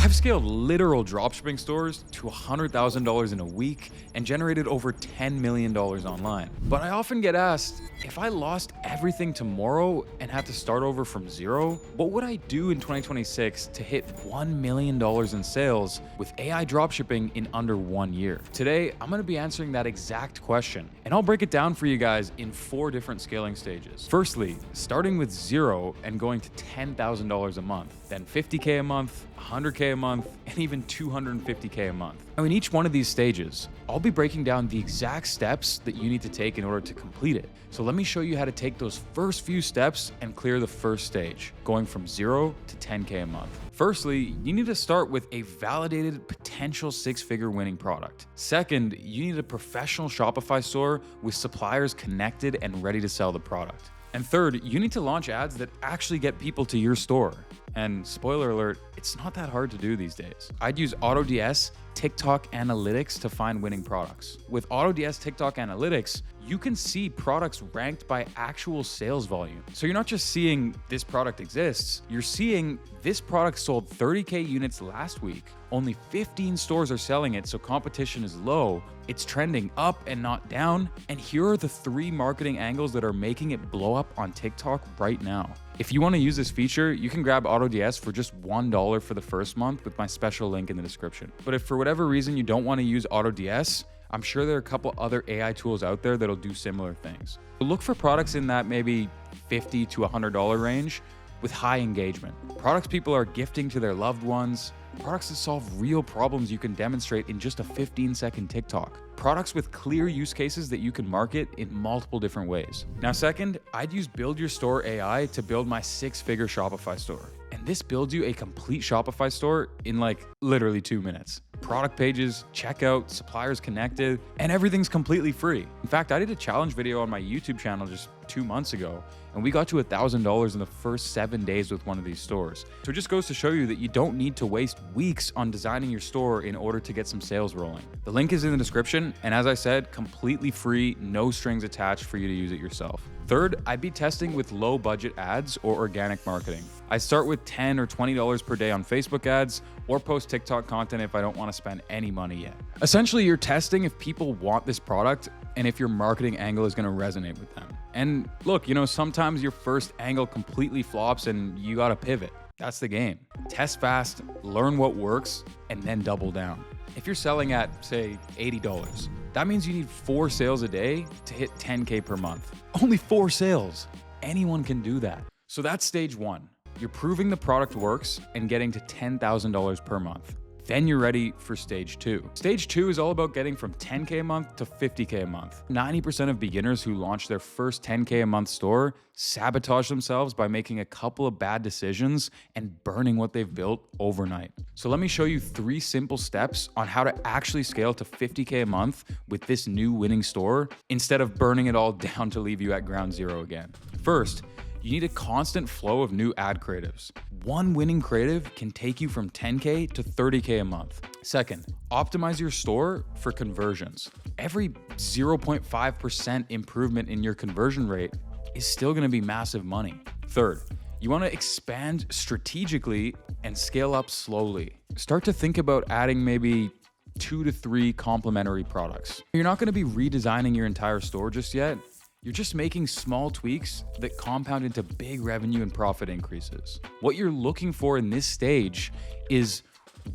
I've scaled literal dropshipping stores to $100,000 in a week and generated over $10 million online. But I often get asked, if I lost everything tomorrow and had to start over from zero, what would I do in 2026 to hit $1 million in sales with AI dropshipping in under 1 year? Today, I'm going to be answering that exact question, and I'll break it down for you guys in 4 different scaling stages. Firstly, starting with zero and going to $10,000 a month, then $50K a month, $100K a month, and even $250K a month. Now, in each one of these stages, I'll be breaking down the exact steps that you need to take in order to complete it. So let me show you how to take those first few steps and clear the first stage, going from 0 to 10K a month. Firstly, you need to start with a validated potential 6-figure winning product. Second, you need a professional Shopify store with suppliers connected and ready to sell the product. And third, you need to launch ads that actually get people to your store. And spoiler alert, it's not that hard to do these days. I'd use AUTODS TikTok Analytics to find winning products. With AUTODS TikTok Analytics, you can see products ranked by actual sales volume. So you're not just seeing this product exists, you're seeing this product sold 30K units last week. Only 15 stores are selling it, so competition is low. It's trending up and not down. And here are the 3 marketing angles that are making it blow up on TikTok right now. If you want to use this feature, you can grab AUTODS for just $1 for the first month with my special link in the description. But if for whatever reason you don't want to use AUTODS, I'm sure there are a couple other AI tools out there that'll do similar things. Look for products in that maybe $50 to $100 range with high engagement. Products people are gifting to their loved ones, products that solve real problems you can demonstrate in just a 15-second TikTok. Products with clear use cases that you can market in multiple different ways. Now, second, I'd use Build Your Store AI to build my 6-figure Shopify store. And this builds you a complete Shopify store in like literally 2 minutes. Product pages, checkout, suppliers connected, and everything's completely free. In fact, I did a challenge video on my YouTube channel just 2 months ago, and we got to $1,000 in the first 7 days with one of these stores. So it just goes to show you that you don't need to waste weeks on designing your store in order to get some sales rolling. The link is in the description, and as I said, completely free, no strings attached for you to use it yourself. Third, I'd be testing with low budget ads or organic marketing. I start with $10 or $20 per day on Facebook ads or post TikTok content if I don't want to spend any money yet. Essentially, you're testing if people want this product and if your marketing angle is going to resonate with them. And look, sometimes your first angle completely flops and you got to pivot. That's the game. Test fast, learn what works, and then double down. If you're selling at, say, $80, that means you need 4 sales a day to hit 10K per month. Only 4 sales. Anyone can do that. So that's stage 1. You're proving the product works and getting to $10,000 per month. Then you're ready for stage 2. Stage 2 is all about getting from 10K a month to 50K a month. 90% of beginners who launch their first 10K a month store sabotage themselves by making a couple of bad decisions and burning what they've built overnight. So let me show you 3 simple steps on how to actually scale to 50K a month with this new winning store instead of burning it all down to leave you at ground zero again. First, you need a constant flow of new ad creatives. One winning creative can take you from 10K to 30K a month. Second, optimize your store for conversions. Every 0.5% improvement in your conversion rate is still gonna be massive money. Third, you wanna expand strategically and scale up slowly. Start to think about adding maybe 2 to 3 complementary products. You're not gonna be redesigning your entire store just yet. You're just making small tweaks that compound into big revenue and profit increases. What you're looking for in this stage is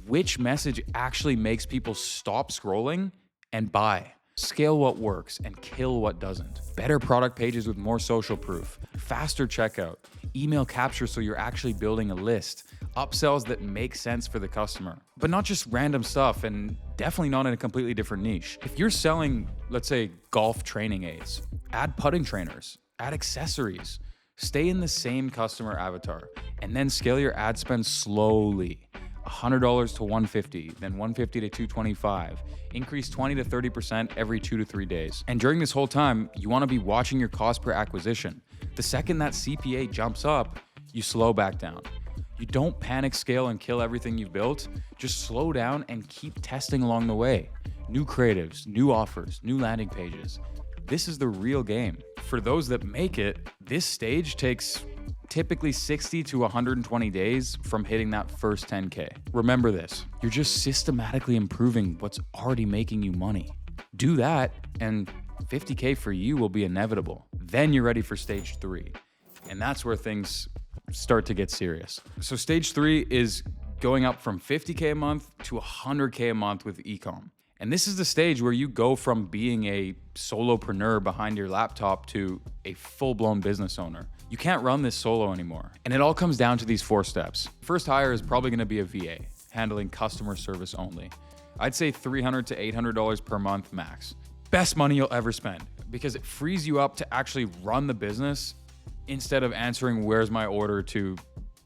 which message actually makes people stop scrolling and buy. Scale what works and kill what doesn't. Better product pages with more social proof, faster checkout, email capture so you're actually building a list, upsells that make sense for the customer, but not just random stuff and definitely not in a completely different niche. If you're selling, let's say, golf training aids, add putting trainers, add accessories, stay in the same customer avatar, and then scale your ad spend slowly. $100 to $150, then $150 to $225. Increase 20 to 30% every 2 to 3 days. And during this whole time, you want to be watching your cost per acquisition. The second that CPA jumps up, you slow back down. You don't panic scale and kill everything you've built. Just slow down and keep testing along the way. New creatives, new offers, new landing pages. This is the real game. For those that make it, this stage takes typically 60 to 120 days from hitting that first 10K. Remember this, you're just systematically improving what's already making you money. Do that and 50K for you will be inevitable. Then you're ready for stage 3. And that's where things start to get serious. So stage 3 is going up from 50K a month to 100K a month with ecom. And this is the stage where you go from being a solopreneur behind your laptop to a full-blown business owner. You can't run this solo anymore. And it all comes down to these 4 steps. First hire is probably gonna be a VA, handling customer service only. I'd say $300 to $800 per month max. Best money you'll ever spend because it frees you up to actually run the business instead of answering where's my order to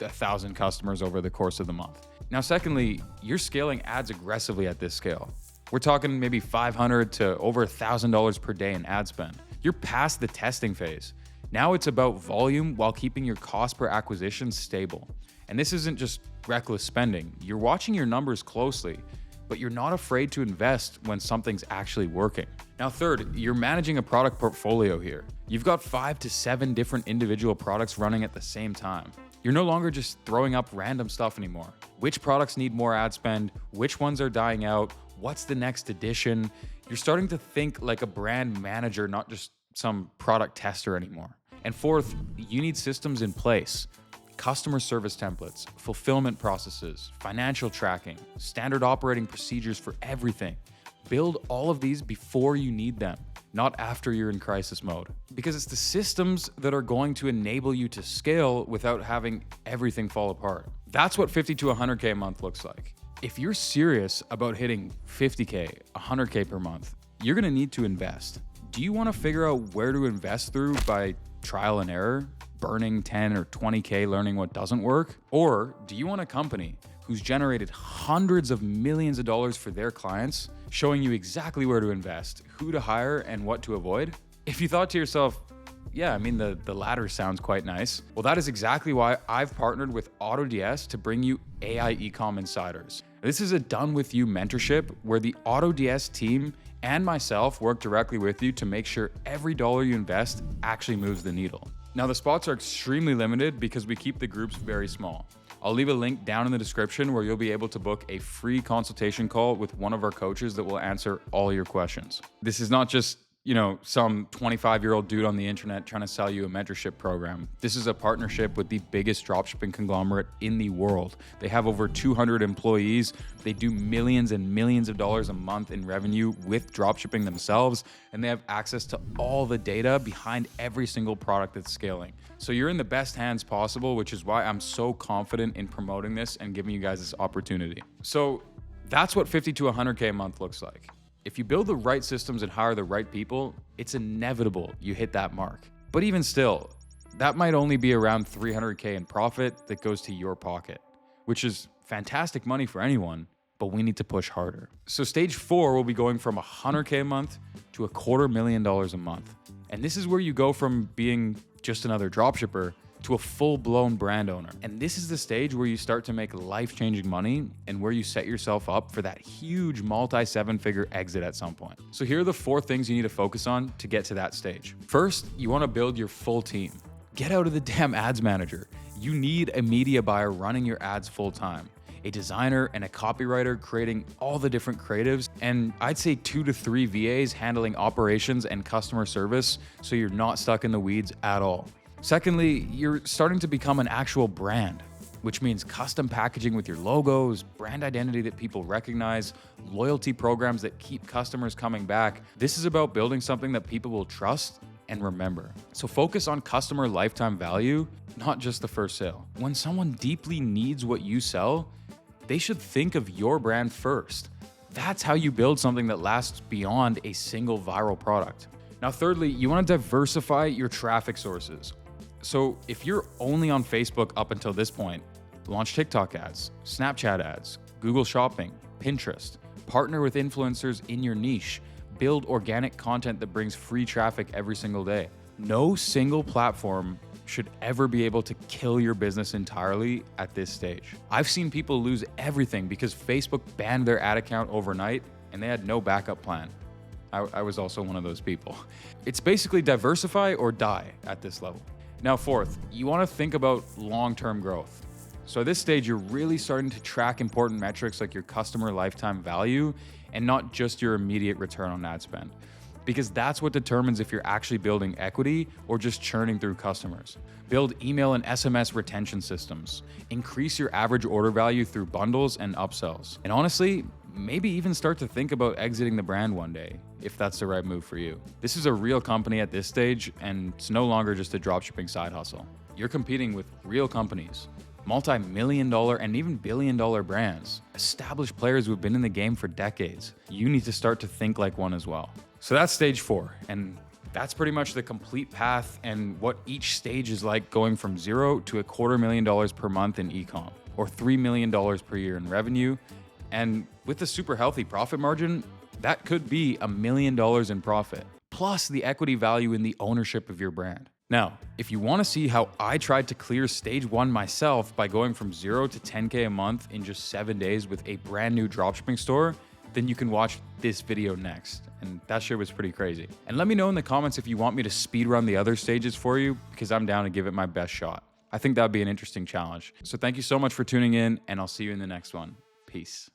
1,000 customers over the course of the month. Now, secondly, you're scaling ads aggressively at this scale. We're talking maybe $500 to over $1,000 per day in ad spend. You're past the testing phase. Now it's about volume while keeping your cost per acquisition stable. And this isn't just reckless spending. You're watching your numbers closely, but you're not afraid to invest when something's actually working. Now, third, you're managing a product portfolio here. You've got 5 to 7 different individual products running at the same time. You're no longer just throwing up random stuff anymore. Which products need more ad spend? Which ones are dying out? What's the next edition? You're starting to think like a brand manager, not just some product tester anymore. And fourth, you need systems in place. Customer service templates, fulfillment processes, financial tracking, standard operating procedures for everything. Build all of these before you need them, not after you're in crisis mode. Because it's the systems that are going to enable you to scale without having everything fall apart. That's what 50 to 100K a month looks like. If you're serious about hitting 50K, 100K per month, you're gonna need to invest. Do you wanna figure out where to invest through by trial and error, burning 10 or 20K learning what doesn't work? Or do you want a company who's generated hundreds of millions of dollars for their clients, showing you exactly where to invest, who to hire, and what to avoid? If you thought to yourself, yeah, I mean, the latter sounds quite nice. Well, that is exactly why I've partnered with AUTODS to bring you AI Ecom Insiders. This is a done-with-you mentorship where the AUTODS team and myself work directly with you to make sure every dollar you invest actually moves the needle. Now, the spots are extremely limited because we keep the groups very small. I'll leave a link down in the description where you'll be able to book a free consultation call with one of our coaches that will answer all your questions. This is not just some 25-year-old dude on the internet trying to sell you a mentorship program. This is a partnership with the biggest dropshipping conglomerate in the world. They have over 200 employees. They do millions and millions of dollars a month in revenue with dropshipping themselves, and they have access to all the data behind every single product that's scaling. So you're in the best hands possible, which is why I'm so confident in promoting this and giving you guys this opportunity. So that's what 50 to 100K a month looks like. If you build the right systems and hire the right people, it's inevitable you hit that mark. But even still, that might only be around 300K in profit that goes to your pocket, which is fantastic money for anyone, but we need to push harder. So stage 4 will be going from 100K a month to $250,000 a month. And this is where you go from being just another dropshipper to a full-blown brand owner. And this is the stage where you start to make life-changing money and where you set yourself up for that huge multi-7-figure exit at some point. So here are the 4 things you need to focus on to get to that stage. First, you want to build your full team. Get out of the damn ads manager. You need a media buyer running your ads full-time, a designer and a copywriter creating all the different creatives, and I'd say 2 to 3 VAs handling operations and customer service so you're not stuck in the weeds at all. Secondly, you're starting to become an actual brand, which means custom packaging with your logos, brand identity that people recognize, loyalty programs that keep customers coming back. This is about building something that people will trust and remember. So focus on customer lifetime value, not just the first sale. When someone deeply needs what you sell, they should think of your brand first. That's how you build something that lasts beyond a single viral product. Now, thirdly, you want to diversify your traffic sources. So if you're only on Facebook up until this point, launch TikTok ads, Snapchat ads, Google Shopping, Pinterest, partner with influencers in your niche, build organic content that brings free traffic every single day. No single platform should ever be able to kill your business entirely at this stage. I've seen people lose everything because Facebook banned their ad account overnight and they had no backup plan. I was also one of those people. It's basically diversify or die at this level. Now, fourth, you want to think about long-term growth. So at this stage, you're really starting to track important metrics like your customer lifetime value and not just your immediate return on ad spend, because that's what determines if you're actually building equity or just churning through customers. Build email and SMS retention systems. Increase your average order value through bundles and upsells. And honestly, maybe even start to think about exiting the brand one day, if that's the right move for you. This is a real company at this stage, and it's no longer just a dropshipping side hustle. You're competing with real companies, multi-million-dollar and even billion-dollar brands, established players who've been in the game for decades. You need to start to think like one as well. So that's stage 4, and that's pretty much the complete path and what each stage is like, going from $0 to $250,000 per month in e-com, or $3 million per year in revenue. And with a super healthy profit margin, that could be $1 million in profit, plus the equity value in the ownership of your brand. Now, if you want to see how I tried to clear stage 1 myself by going from 0 to 10K a month in just 7 days with a brand new dropshipping store, then you can watch this video next. And that shit was pretty crazy. And let me know in the comments if you want me to speedrun the other stages for you, because I'm down to give it my best shot. I think that'd be an interesting challenge. So thank you so much for tuning in, and I'll see you in the next one. Peace.